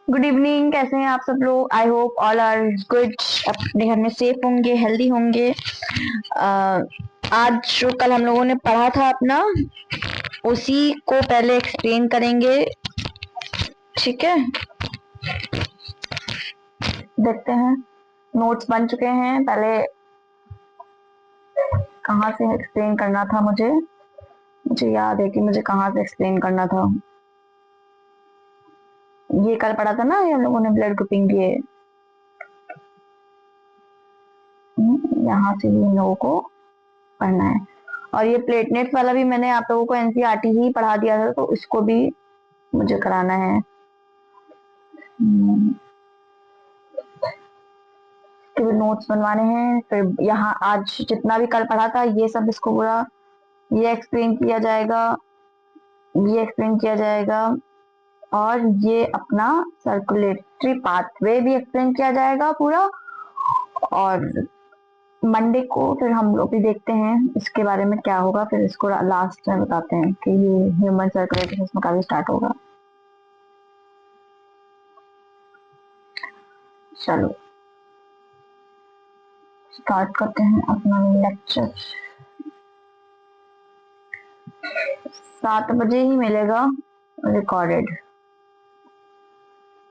Good evening. कैसे हैं आप सब लोग? I hope all are good. अपने घर में सेफ होंगे, हेल्दी होंगे। अ, आज जो कल हम लोगों ने पढ़ा था अपना, उसी को पहले एक्सप्लेन करेंगे। ठीक है, देखते हैं। नोट्स बन चुके हैं। पहले कहाँ से एक्सप्लेन करना था मुझे मुझे याद है कि मुझे कहाँ से एक्सप्लेन करना था। ये कल पढ़ा था ना, ये हम लोगों ने ब्लड ग्रुपिंग किए। यहाँ से भी इन लोगों को पढ़ना है। और ये प्लेटनेट्स वाला भी मैंने आप लोगों को एनसीईआरटी ही पढ़ा दिया था, तो इसको भी मुझे कराना है। फिर नोट्स बनवाने हैं। फिर यहाँ आज जितना भी कल पढ़ा था ये सब इसको पूरा ये एक्सप्लेन किया जाएगा, ये एक्सप्लेन किया जाएगा। और ये अपना सर्कुलेटरी पाथवे भी एक्सप्लेन किया जाएगा पूरा। और मंडे को फिर हम लोग भी देखते हैं इसके बारे में क्या होगा। फिर इसको लास्ट में बताते हैं कि ये ह्यूमन सर्कुलेटरी सिस्टम का भी स्टार्ट होगा। चलो स्टार्ट करते हैं अपना लेक्चर। 7 बजे ही मिलेगा रिकॉर्डेड।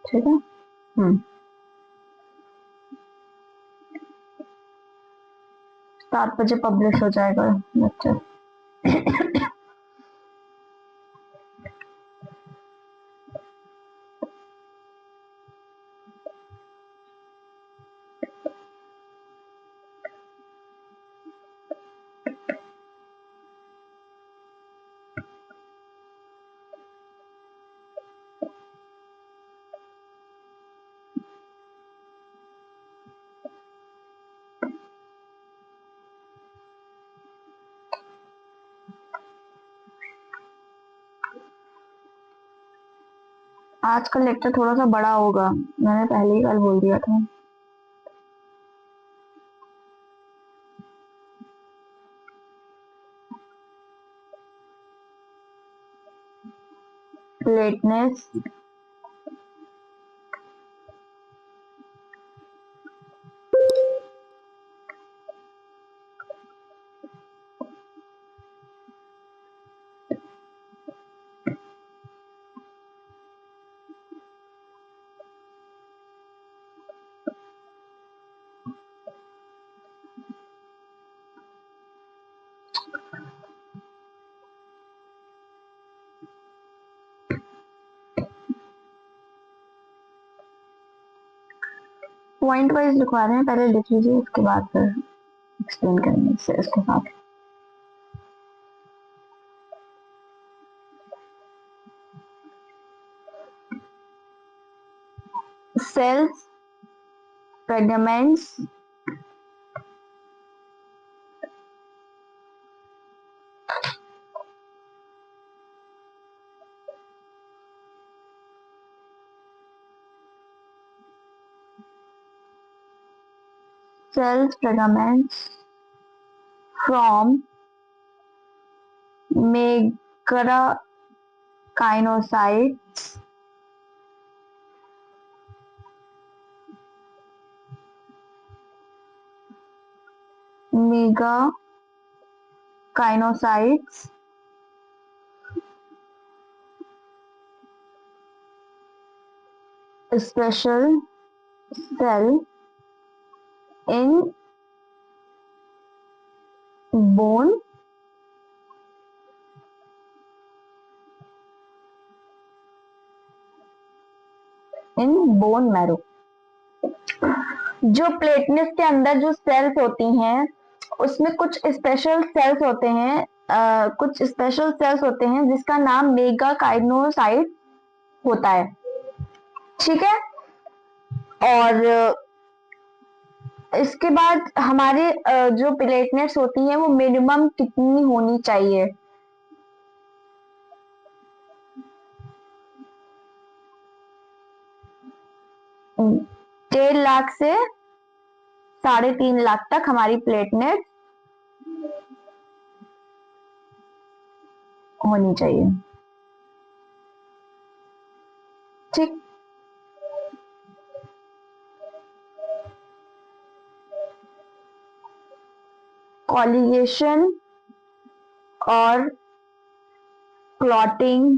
ठीक है। 7 बजे पब्लिश हो जाएगा लेक्चर। आज का लेक्चर थोड़ा सा बड़ा होगा, मैंने पहले ही कल बोल दिया था। प्लेटनेस पॉइंट वाइज लिखवा रहे हैं, पहले लिख लीजिए, उसके बाद फिर एक्सप्लेन करेंगे इसके साथ। Cells, fragments, fragments from megakaryocytes megakaryocytes special cell in bone marrow। जो प्लेटलेट्स के अंदर जो सेल्स होती हैं, उसमें कुछ स्पेशल सेल्स होते हैं, जिसका नाम मेगाकाइनोसाइट होता है। ठीक है। और इसके बाद हमारे जो प्लेटलेट्स होती हैं वो मिनिमम कितनी होनी चाहिए? 1.5 लाख से 3.5 लाख तक हमारी प्लेटलेट होनी चाहिए। ठीक। कॉलिगेशन और क्लॉटिंग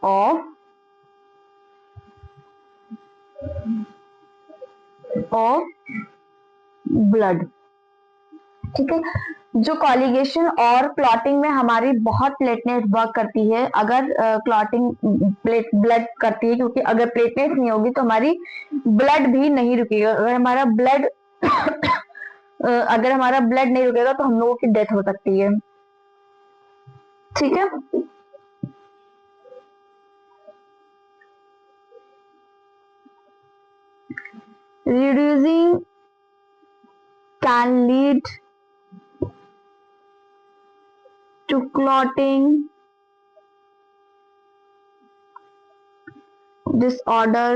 ऑफ ब्लड। ठीक है, जो कॉलिगेशन और क्लॉटिंग में हमारी बहुत प्लेटलेट वर्क करती है, अगर क्लॉटिंग ब्लड करती है, क्योंकि अगर प्लेटलेट नहीं होगी तो हमारी ब्लड भी नहीं रुकेगा। अगर हमारा ब्लड नहीं रुकेगा तो हम लोगों की डेथ हो सकती है। ठीक है, reducing can lead to clotting disorder,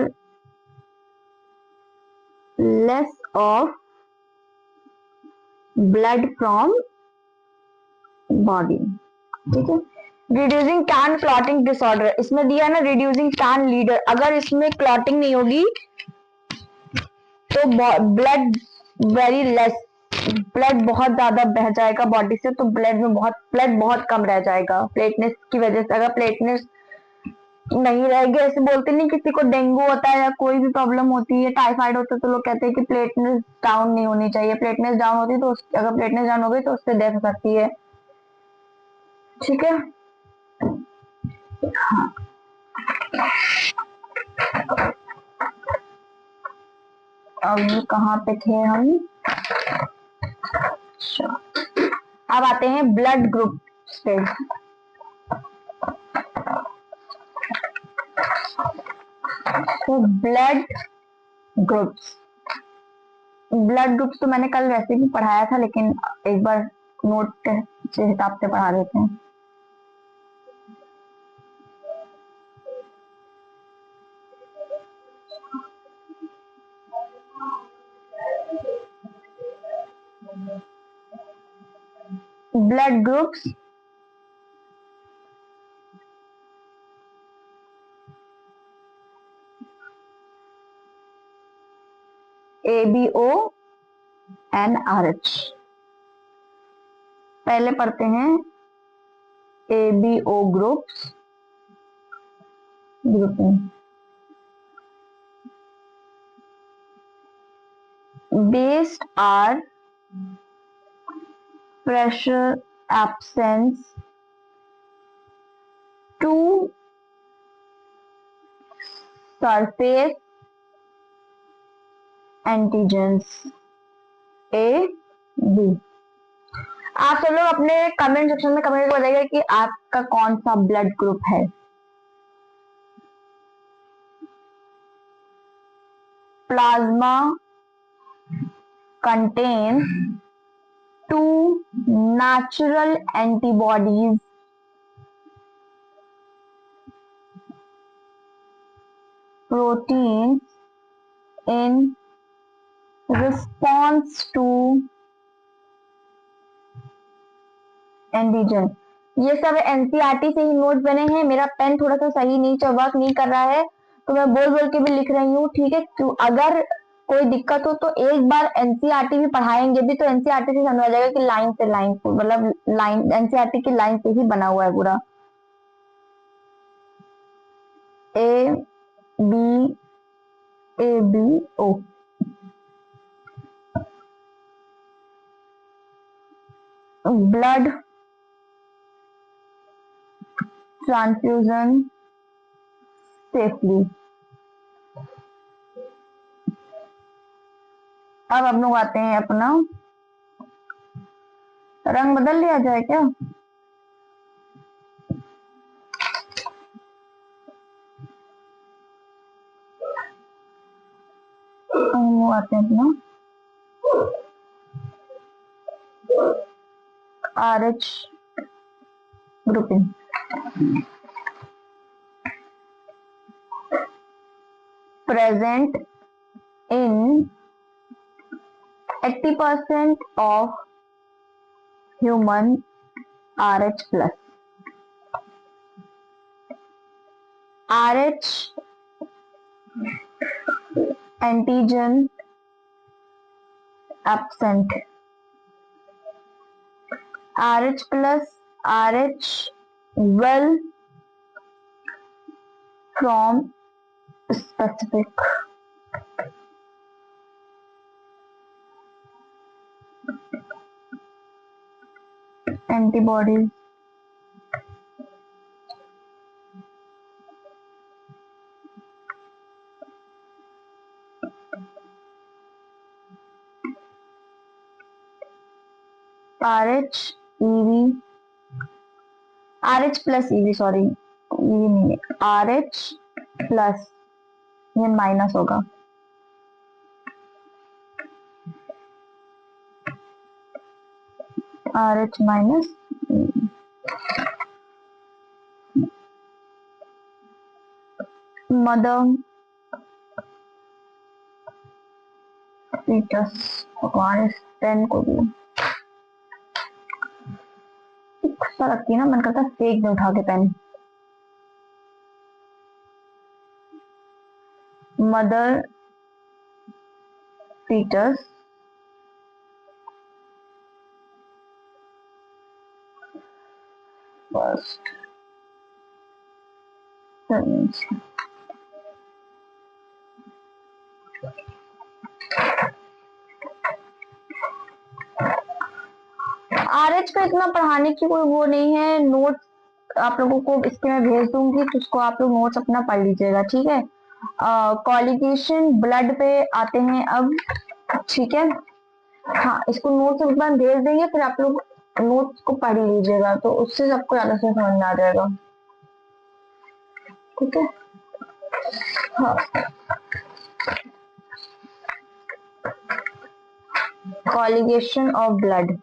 less of blood from body। ठीक है, रिड्यूसिंग कैन क्लॉटिंग डिसऑर्डर, इसमें दिया ना रिड्यूसिंग कैन लीडर, अगर इसमें क्लॉटिंग नहीं होगी तो ब्लड वेरी लेस, ब्लड बहुत ज्यादा बह जाएगा बॉडी से, तो ब्लड बहुत कम रह जाएगा प्लेटनेस की वजह से। अगर प्लेटनेस नहीं रहेगी, ऐसे बोलते नहीं किसी को डेंगू होता है या कोई भी प्रॉब्लम होती है, टाइफाइड होता है, तो लोग कहते हैं कि प्लेटनेस डाउन नहीं होनी चाहिए। प्लेटनेस डाउन होती है तो अगर प्लेटनेस डाउन हो गई तो उससे डेथ हो सकती है। ठीक है, हाँ। अब कहाँ पे थे हम? अब आते हैं ब्लड ग्रुप पे। तो ब्लड ग्रुप्स तो मैंने कल वैसे भी पढ़ाया था, लेकिन एक बार नोट के हिसाब से पढ़ा देते हैं। Blood groups ABO and RH। पहले पढ़ते हैं ABO groups grouping. Based are pressure, absence, two surface antigens A, B। आप सब लोग अपने कमेंट सेक्शन में कमेंट करके बताइएगा कि आपका कौन सा ब्लड ग्रुप है। Plasma contains two natural antibodies proteins in response to antigen. ये सब एनसीईआरटी से ही नोट बने हैं। मेरा पेन थोड़ा सा सही नहीं वर्क नहीं कर रहा है, तो मैं बोल बोल के भी लिख रही हूँ। ठीक है, तो अगर कोई दिक्कत हो तो एक बार एनसीईआरटी भी पढ़ाएंगे भी, तो एनसीईआरटी से समझ आ जाएगा कि लाइन से लाइन, मतलब लाइन एनसीईआरटी की लाइन से ही बना हुआ है पूरा। ABO blood transfusion safely. अब हम लोग आते हैं अपना, रंग बदल लिया जाए क्या? हम आते हैं अपना RH grouping। present in 80% of human RH plus। RH antigen absent, RH plus RH will from specific, antibodies, RH EV, RH plus EV, sorry EV नहीं है, RH प्लस, ये माइनस होगा, RH माइनस मदर फीटस, भगवान इस pen को भी गुस्सा लगती है ना, मन करता है फेंक दे उठा के pen. Mother fetus first pregnancy, RH का इतना पढ़ाने की कोई वो नहीं है, नोट्स आप लोगों को इसके मैं भेज दूंगी, तो उसको आप लोग नोट्स अपना पढ़ लीजिएगा, ठीक है। कॉलिगेशन ब्लड पे आते हैं अब, ठीक है। हाँ, इसको नोट्स एक बार भेज देंगे, फिर आप लोग नोट्स को पढ़ लीजिएगा, तो उससे सबको ज्यादा से समझ में आ जाएगा, ठीक है। हाँ, coagulation of blood,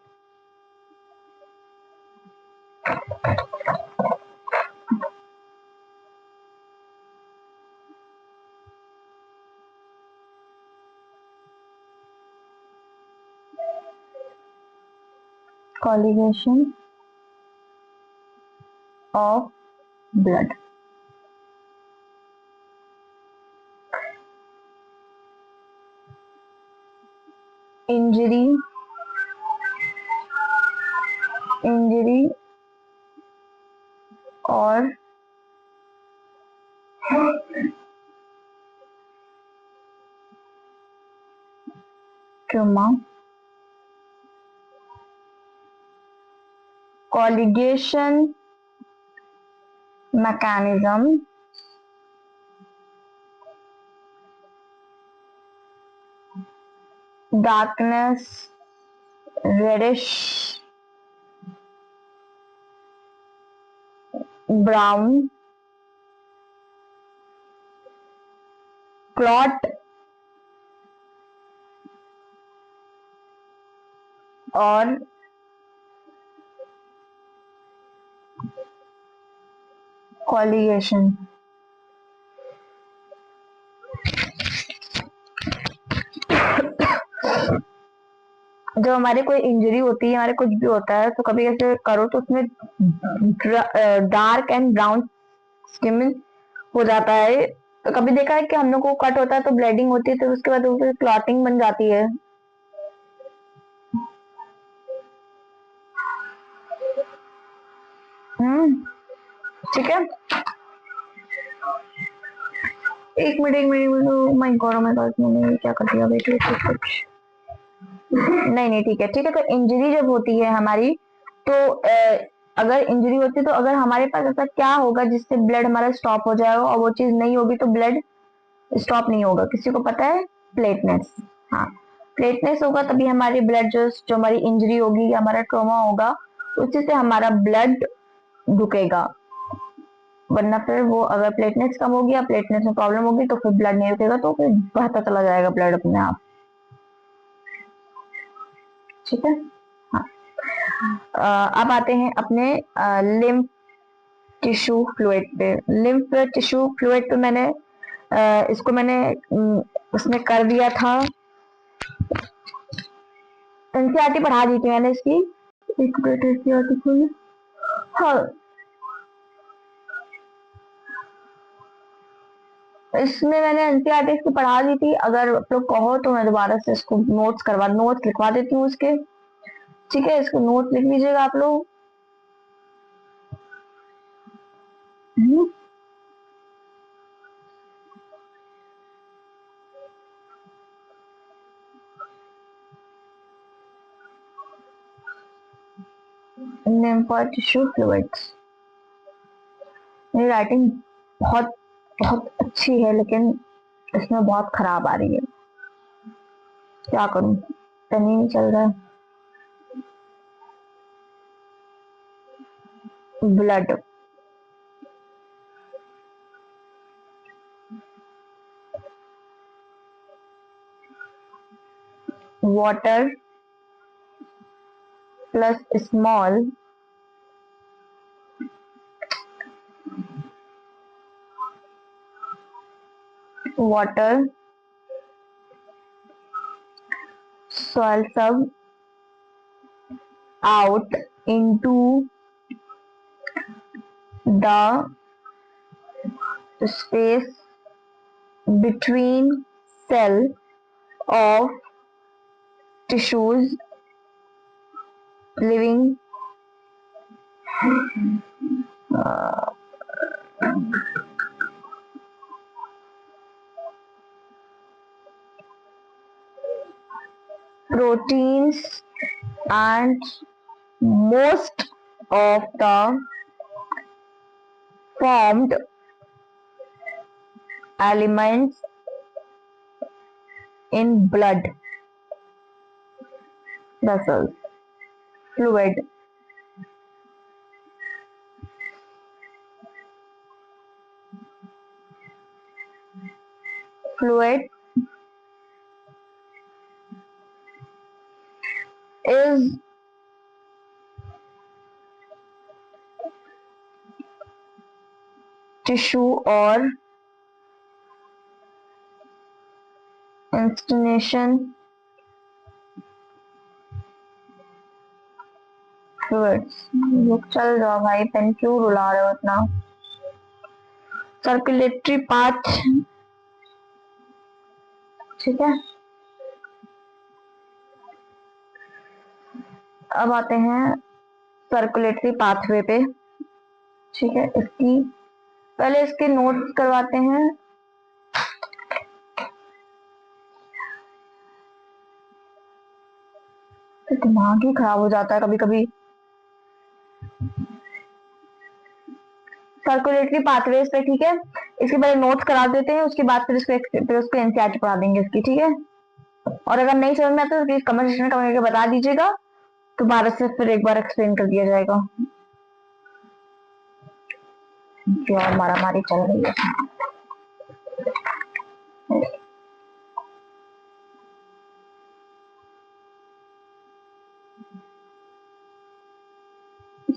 coagulation of blood, injury, injury और trauma, coagulation mechanism, darkness, reddish brown, clot और कॉलिगेशन। जब हमारे कोई इंजरी होती है, हमारे कुछ भी होता है, तो कभी ऐसे करो तो उसमें डार्क एंड ब्राउन स्किन हो जाता है। तो कभी देखा है कि हम लोग को कट होता है तो ब्लीडिंग होती है, तो उसके बाद क्लॉटिंग बन जाती है। ठीक है, एक मिनट एक minute, my God my God, मैंने क्या कर दिया, वेट वेट कुछ नहीं नहीं, ठीक है ठीक है। तो इंजरी जब होती है हमारी, तो अगर इंजरी होती है तो अगर हमारे पास ऐसा क्या होगा जिससे ब्लड हमारा स्टॉप हो जाएगा, और वो चीज नहीं होगी तो ब्लड स्टॉप नहीं होगा, किसी को पता है? प्लेटनेस। हाँ, प्लेटनेस होगा तभी हमारी ब्लड जो हमारी इंजरी होगी या हमारा ट्रॉमा होगा, उसी से हमारा ब्लड रुकेगा। वरना फिर वो अगर प्लेटनेस कम होगी या प्लेटनेस में प्रॉब्लम होगी तो फिर ब्लड नहीं रुकेगा, तो फिर बहता चला जाएगा ब्लड अपने आप, ठीक है। हाँ, अब आते हैं अपने लिम्फ टिश्यू फ्लूइड पे। लिम्फ टिश्यू फ्लूइड पे मैंने इसको मैंने उसमें कर दिया था, एनसीईआरटी पढ़ा दी थी मैंने इसकी, एक मिनट एनसीईआरटी खोलिए। हाँ, इसमें मैंने एनसीईआरटी की पढ़ा दी थी, अगर आप लोग कहो तो मैं दोबारा से इसको नोट्स लिखवा देती हूँ उसके। ठीक है, इसको नोट लिख लीजिएगा आप लोग। Tissue fluids. मेरी राइटिंग बहुत बहुत अच्छी है, लेकिन इसमें बहुत खराब आ रही है, क्या करूं, पेन ही नहीं चल रहा है। Blood, water plus small water swells up out into the space between cell of tissues living proteins and most of the formed elements in blood vessels. Fluid, fluid is tissue or institution fluids। रुक चल जाओ भाई, pen क्यों रुला रहे हो इतना। Circulatory path, ठीक है। अब आते हैं सर्कुलेटरी पाथवे पे। ठीक है, इसकी पहले इसके नोट्स करवाते हैं। तो दिमाग ही खराब हो जाता है कभी कभी। सर्कुलेटरी पाथवेज पे, ठीक है, इसके पहले नोट्स करा देते हैं, उसके बाद फिर उसको एनसीईआरटी पढ़ा देंगे इसकी, ठीक है। और अगर नहीं समझ में आता तो प्लीज कमेंट सेक्शन में कमेंट करके बता दीजिएगा, तो भारत से फिर एक बार एक्सप्लेन कर दिया जाएगा। जो मारा मारी चल रही है।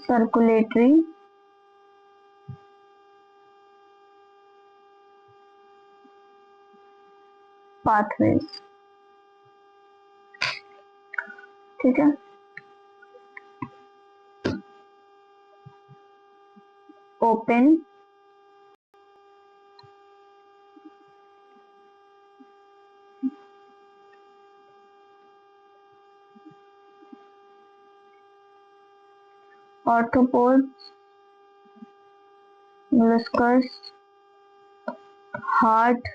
सर्कुलेटरी पाथवेज, ठीक है। Open arthropods, molluscs, heart,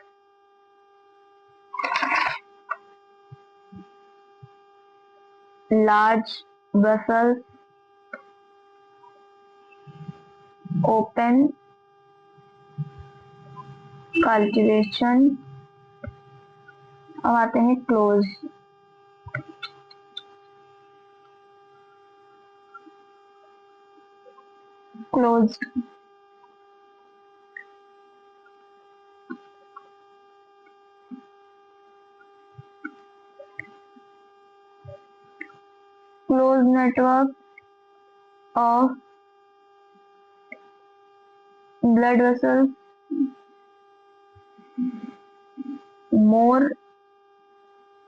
large vessels, open cultivation. अब आते हैं close. Close, close network of blood vessels, more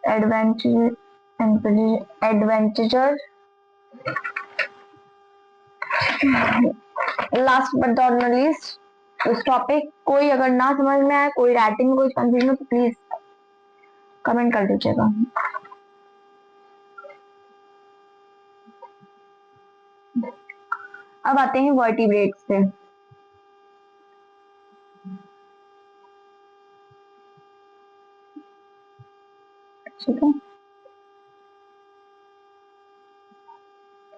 advantageous, advantageous. Last but not least, इस टॉपिक कोई अगर ना समझ में आए, कोई राइटिंग में कोई कंफ्यूजन हो तो प्लीज कमेंट कर दीजिएगा। अब आते हैं वर्टिब्रेट्स पे। ठीक है,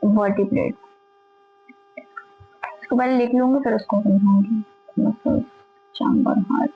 वर्टिब्रेट इसको पहले लिख लूंगी फिर उसको समझाऊंगी। Muscle chamber heart.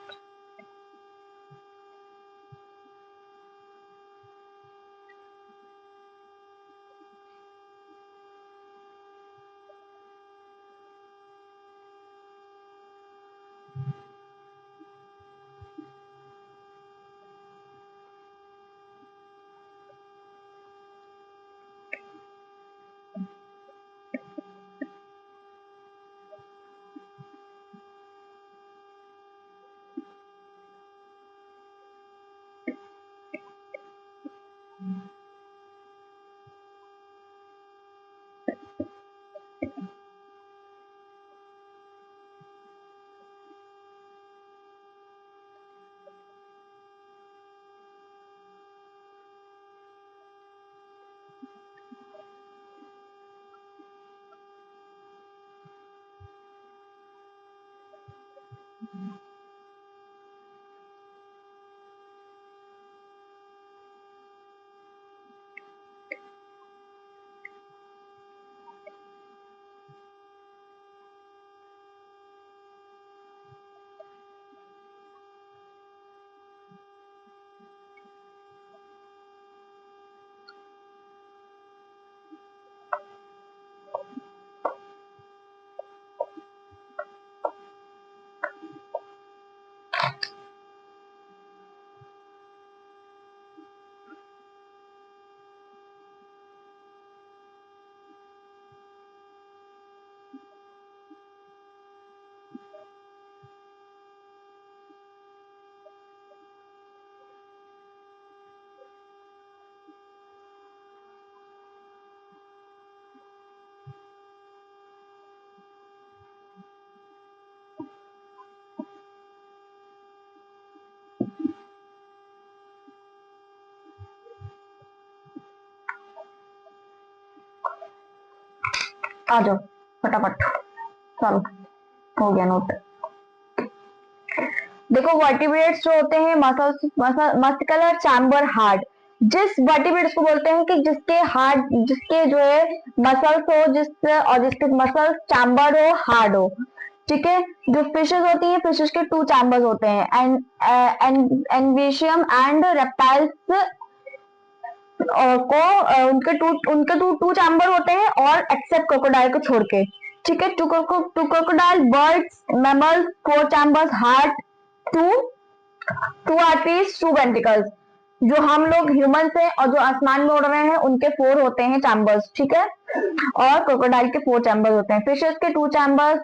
आ जाओ फटाफट, चलो हो गया नोट। देखो वर्टिब्रेट्स जो होते हैं मस्कुलर चैम्बर हार्ट, जिस वर्टिब्रेट्स को बोलते हैं कि जिसके हार्ट, जिसके जो है मसल्स हो, जिस और जिसके मसल्स चैम्बर हो, हार्ड हो। ठीक है, जो फिशेस होती हैं, फिशेस के टू चैम्बर्स होते हैं, एनवेशियम एंड रेप्टाइल्स को उनके टू चैम्बर होते हैं, और एक्सेप्ट क्रोकोडाइल को छोड़ के। ठीक है, two crocodile, birds, mammals, four chambers, heart, two arteries, two ventricles. जो हम लोग ह्यूमंस हैं और जो आसमान में उड़ रहे हैं उनके फोर होते हैं चैम्बर्स। ठीक है, और क्रोकोडाइल के फोर चैम्बर्स होते हैं। फिशेस के टू चैम्बर्स,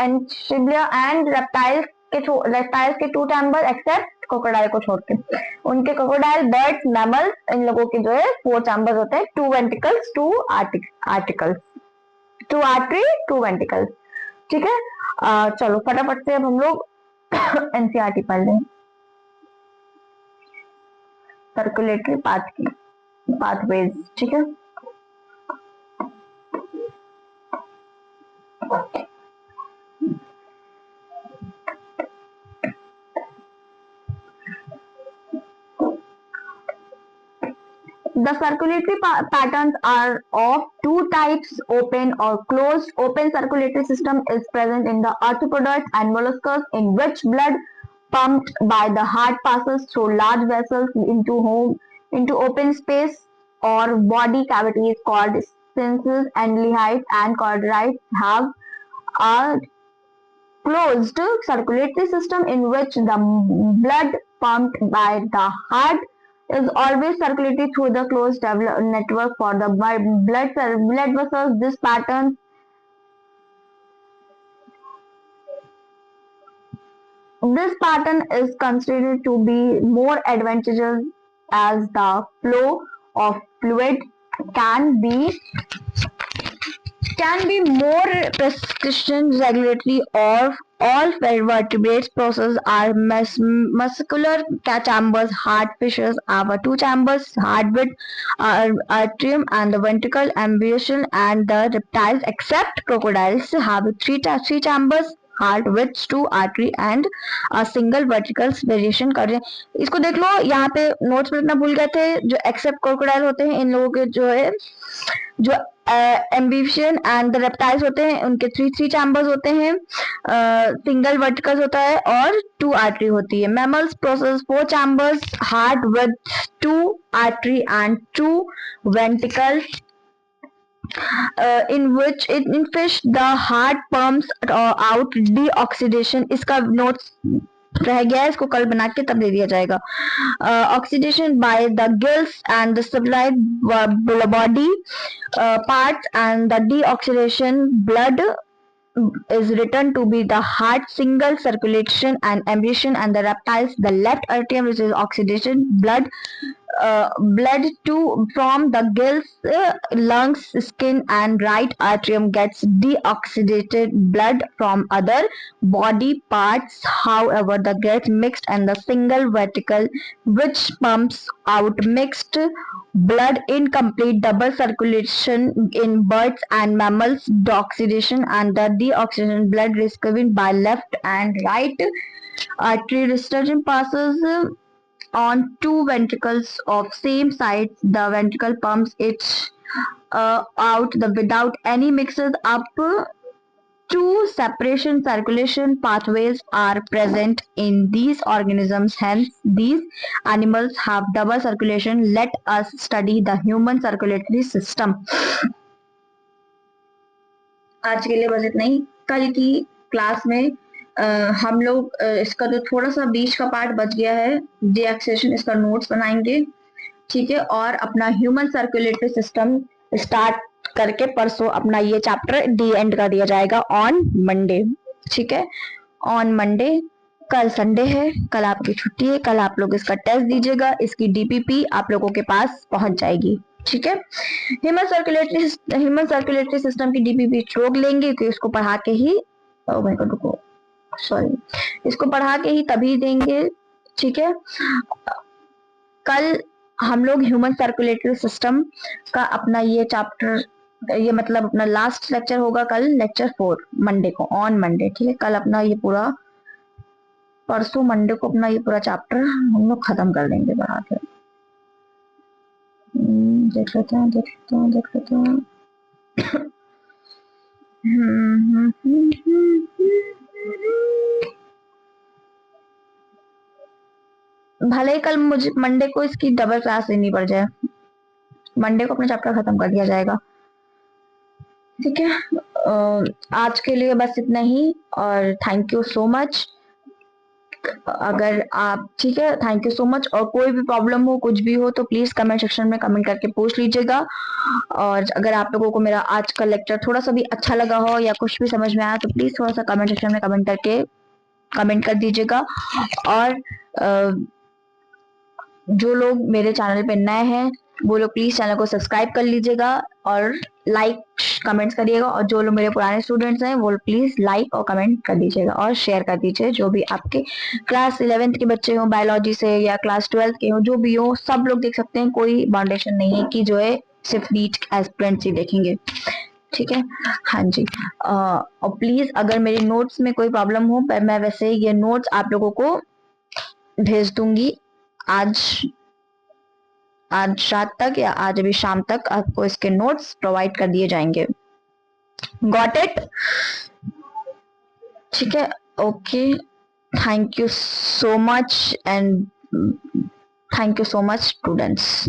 एंशिबिया एंड रेप्टाइल्स के टू चैम्बर एक्सेप्ट क्रोकोडाइल को छोड़ के। उनके क्रोकोडाइल, बर्ड्स, मैमल्स, इन लोगों के जो है फोर चैम्बर्स होते हैं, two ventricles, two articles, two artery, two ventricles. ठीक है, चलो फटाफट से अब हम लोग एनसीईआरटी पढ़ लें। Circulatory pathways. ठीक है, the circulatory patterns are of two types: open or closed. Open circulatory system is present in the arthropods and molluscs, in which blood pumped by the heart passes through large vessels into open space or body cavities called sinuses, and lihites and chordoids have a closed circulatory system in which the blood pumped by the heart is always circulated through the closed network for the blood vessels. This pattern is considered to be more advantageous as the flow of fluid can be can be more precision regulatory of all vertebrates. Processes are muscular chambers. Heart fishes have two chambers, heart with atrium and the ventricle ambulation, and the reptiles except crocodiles have three chambers, heart with to artery and single verticals variation कर रहे हैं। इसको देख लो, यहाँ पे notes में इतना भूल गए थे, जो एक्सेप्ट क्रोकोडाइल होते हैं इन लोगों के जो है जो एम्बिशियन एंड द रेप्टाइल्स होते हैं उनके थ्री चैम्बर्स होते हैं, सिंगल वर्टिकल्स होता है और टू आर्टरी होती है। Mammals process four chambers, heart with two artery and two ventricles, in which in fish the heart pumps out deoxidation। इसका नोट्स रह गया है, इसको कल बना के तब दे दिया जाएगा। Oxidation by the gills and the supplied body parts and the deoxidation blood is written to be the heart single circulation and ambition, and the reptiles the left atrium which is oxidation blood blood to from the gills, lungs, skin, and right atrium gets deoxygenated blood from other body parts. However, the gets mixed and the single vertical which pumps out mixed blood, incomplete double circulation in birds and mammals, deoxidation and the deoxygenated blood is given by left and right artery. Resurgence passes on two ventricles of same size. The ventricle pumps it out without any mixes up. Two separation circulation pathways are present in these organisms, hence these animals have double circulation. Let us study the human circulatory system. आज के लिए बस इतना ही। कल की class में हम लोग इसका जो थोड़ा सा बीच का पार्ट बच गया है डीऑक्सीडेशन, इसका नोट्स बनाएंगे, ठीक है, और अपना ह्यूमन सर्कुलेटरी सिस्टम स्टार्ट करके परसों अपना ये चैप्टर डी एंड कर दिया जाएगा ऑन मंडे, ठीक है, ऑन मंडे। कल संडे है, कल आपकी छुट्टी है, कल आप लोग इसका टेस्ट दीजिएगा, इसकी डीपीपी आप लोगों के पास पहुंच जाएगी, ठीक है। ह्यूमन सर्कुलेटरी सिस्टम की डीपीपी रोक लेंगे क्योंकि इसको पढ़ा के ही इसको पढ़ा के ही तभी देंगे, ठीक है। कल हम लोग ह्यूमन सर्कुलेटरी सिस्टम का अपना ये चैप्टर, ये मतलब अपना लास्ट लेक्चर होगा कल, लेक्चर 4 मंडे को, ऑन मंडे, ठीक है। कल अपना ये पूरा, परसों मंडे को अपना ये पूरा चैप्टर हम लोग खत्म कर देंगे बढ़ा के। देख लेते हैं भले ही कल मुझे मंडे को इसकी डबल क्लास लेनी पड़ जाए, मंडे को अपना चैप्टर खत्म कर दिया जाएगा, ठीक है। आज के लिए बस इतना ही और थैंक यू सो मच। अगर आप, ठीक है, थैंक यू सो मच। और कोई भी प्रॉब्लम हो, कुछ भी हो, तो प्लीज कमेंट सेक्शन में कमेंट करके पूछ लीजिएगा। और अगर आप लोगों को मेरा आज का लेक्चर थोड़ा सा भी अच्छा लगा हो या कुछ भी समझ में आया तो प्लीज थोड़ा सा कमेंट सेक्शन में कमेंट करके कमेंट कर दीजिएगा। और जो लोग मेरे चैनल पे नए हैं वो लोग प्लीज चैनल को सब्सक्राइब कर लीजिएगा और लाइक कमेंट्स करिएगा। और जो लोग मेरे पुराने स्टूडेंट्स हैं वो प्लीज लाइक और कमेंट कर दीजिएगा और शेयर कर दीजिए। जो भी आपके क्लास 11th के बच्चे हो बायोलॉजी से या क्लास 12th के हो, जो भी हो, सब लोग देख सकते हैं, कोई बाउंडेशन नहीं है कि जो है सिर्फ नीट एस्पिरेंट्स ही देखेंगे, ठीक है। हाँ जी, और प्लीज अगर मेरे नोट्स में कोई प्रॉब्लम हो, मैं वैसे ये नोट्स आप लोगों को भेज दूंगी आज रात तक या आज अभी शाम तक आपको इसके नोट्स प्रोवाइड कर दिए जाएंगे। Got it? ठीक है, okay, thank you so much and thank you so much students.